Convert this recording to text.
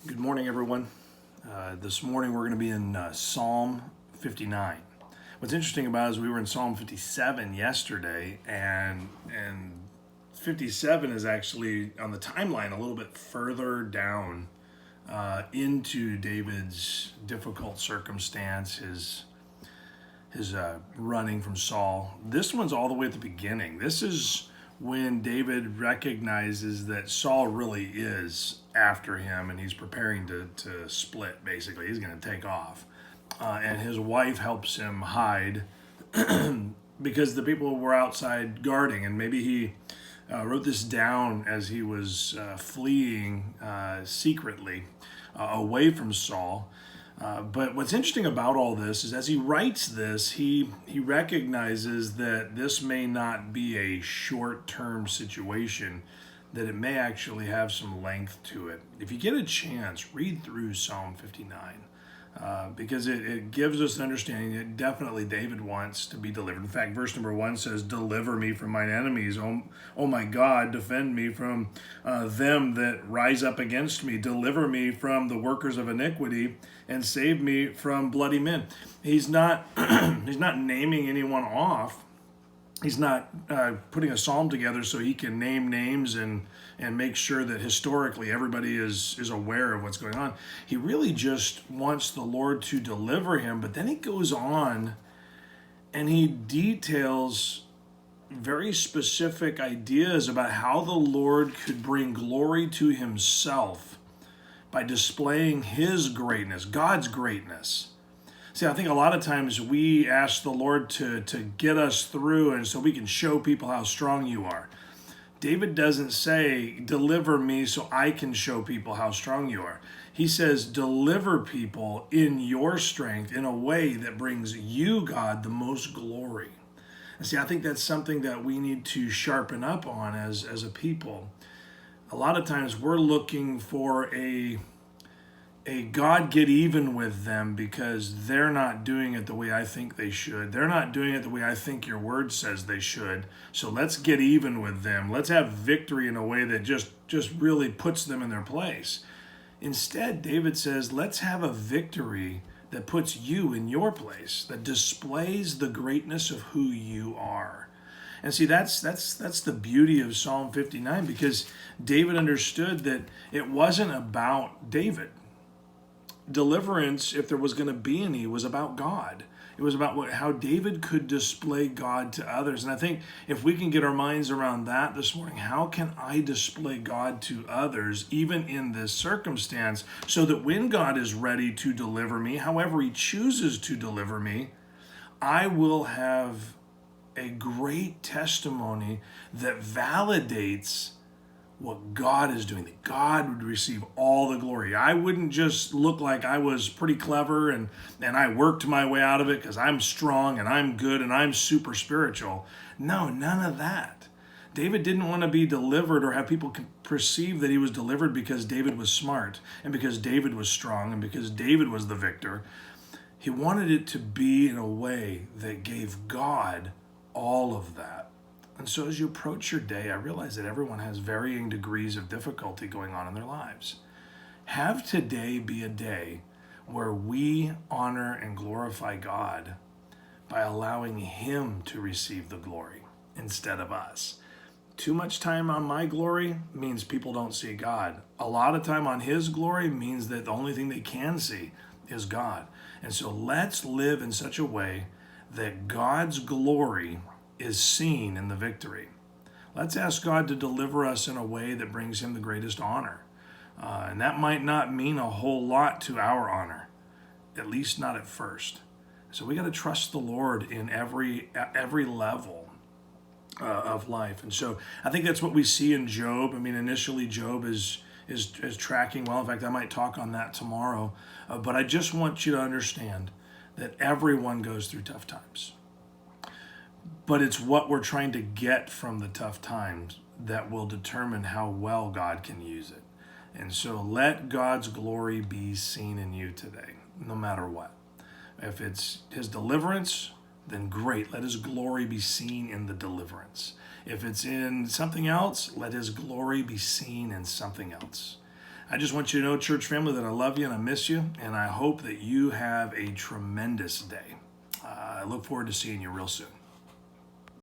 Good morning, everyone. This morning we're going to be in Psalm 59. What's interesting about it is we were in Psalm 57 yesterday, and 57 is actually on the timeline a little bit further down into David's difficult circumstance, his running from Saul. This one's all the way at the beginning. This is when David recognizes that Saul really is after him and he's preparing to split, basically. He's going to take off. And his wife helps him hide because the people were outside guarding. And maybe he wrote this down as he was fleeing secretly away from Saul. But what's interesting about all this is as he writes this, he recognizes that this may not be a short-term situation, that it may actually have some length to it. If you get a chance, read through Psalm 59. Because it gives us an understanding that definitely David wants to be delivered. In fact, verse number 1 says, "Deliver me from mine enemies. Oh my God, defend me from them that rise up against me. Deliver me from the workers of iniquity and save me from bloody men." He's not he's not naming anyone off. He's not putting a psalm together so he can name names and make sure that historically everybody is aware of what's going on. He really just wants the Lord to deliver him, but then he goes on and he details very specific ideas about how the Lord could bring glory to himself by displaying his greatness, God's greatness. See, I think a lot of times we ask the Lord to get us through and so we can show people how strong you are. David doesn't say, "Deliver me so I can show people how strong you are." He says, "Deliver people in your strength in a way that brings you, God, the most glory." And see, I think that's something that we need to sharpen up on as a people. A lot of times we're looking for a God get even with them because they're not doing it the way I think they should. They're not doing it the way I think your word says they should. So let's get even with them. Let's have victory in a way that just really puts them in their place. Instead, David says, let's have a victory that puts you in your place, that displays the greatness of who you are. And see, that's the beauty of Psalm 59, because David understood that it wasn't about David. Deliverance, if there was going to be any, was about God. It was about how David could display God to others. And I think if we can get our minds around that this morning, how can I display God to others, even in this circumstance, so that when God is ready to deliver me, however he chooses to deliver me, I will have a great testimony that validates what God is doing, that God would receive all the glory. I wouldn't just look like I was pretty clever and I worked my way out of it because I'm strong and I'm good and I'm super spiritual. No, none of that. David didn't want to be delivered or have people perceive that he was delivered because David was smart and because David was strong and because David was the victor. He wanted it to be in a way that gave God all of that. And so as you approach your day, I realize that everyone has varying degrees of difficulty going on in their lives. Have today be a day where we honor and glorify God by allowing him to receive the glory instead of us. Too much time on my glory means people don't see God. A lot of time on his glory means that the only thing they can see is God. And so let's live in such a way that God's glory is seen in the victory. Let's ask God to deliver us in a way that brings him the greatest honor. And that might not mean a whole lot to our honor, at least not at first. So we got to trust the Lord in every level of life. And so I think that's what we see in Job. I mean, initially Job is tracking well. In fact, I might talk on that tomorrow. But I just want you to understand that everyone goes through tough times. But it's what we're trying to get from the tough times that will determine how well God can use it. And so let God's glory be seen in you today, no matter what. If it's his deliverance, then great. Let his glory be seen in the deliverance. If it's in something else, let his glory be seen in something else. I just want you to know, church family, that I love you and I miss you, and I hope that you have a tremendous day. I look forward to seeing you real soon.